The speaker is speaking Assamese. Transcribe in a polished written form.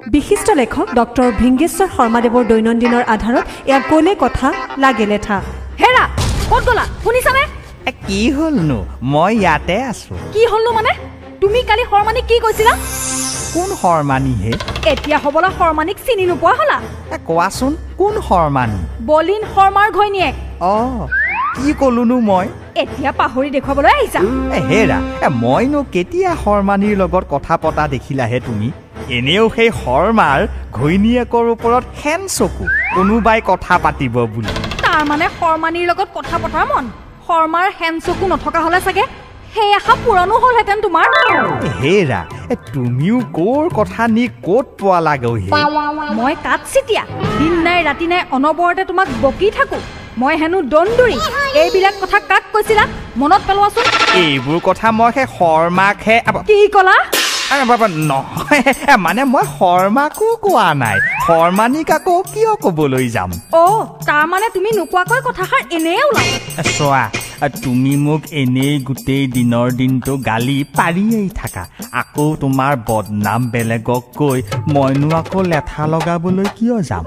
বিশিষ্ট লেখক ডক্টৰ ভিংগেশ্বৰ শৰ্মাদেৱৰ দৈনন্দিনৰ আধাৰত এয়া গলে কথা লাগে লেঠা হেৰা ক'ত গলা শুনিছানে কি হলনো মই ইয়াতে আছো কি হলনো মানে তুমি কালি শৰ্মানিক কি কৈছিলা কোন শৰ্মানি হে এতিয়া হবলা শৰ্মানিক চিনি নোপোৱা হলা কোৱাচোন কোন শৰ্মানি বলিন শৰ্মাৰ ঘৈণীয়েক কি কলোনো মই এতিয়া পাহৰি দেখুৱাবলৈ আহিছা হেৰা মইনো কেতিয়া শৰ্মানিৰ লগত কথা পতা দেখিলাহে তুমি এনেও সেই শৰ্মাৰ ঘৈণীয়েকৰ ওপৰত হেন চকু কোনোবাই কথা পাতিব বুলি তাৰ মানে শৰ্মানিৰ লগত কথা পতাৰ মন শৰ্মাৰ হেন চকু নথকা হলে চাগে সেই আশা পূৰণো হলহেঁতেন তোমাৰ হেৰা তুমিও ক'ৰ কথা নি ক'ত পোৱা লাগৈ মই কাট চিতিয়া দিন নাই ৰাতি নাই অনবৰতে তোমাক বকি থাকো মই হেনো দন্দুৰি এইবিলাক কথা কাক কৈছিলা মনত পেলোৱাচোন এইবোৰ কথা মই সেই শৰ্মাকহে কি ক'লা নহয় মানে মই শৰ্মাকো কোৱা নাই শৰ্মানিক আকৌ কিয় ক'বলৈ যাম তাৰ মানে তুমি নোকোৱাকৈ কথাষাৰ এনেই ওলাই চোৱা তুমি মোক এনেই গোটেই দিনৰ দিনটো গালি পাৰিয়েই থাকা আকৌ তোমাৰ বদনাম বেলেগক কৈ মইনো আকৌ লেঠা লগাবলৈ কিয় যাম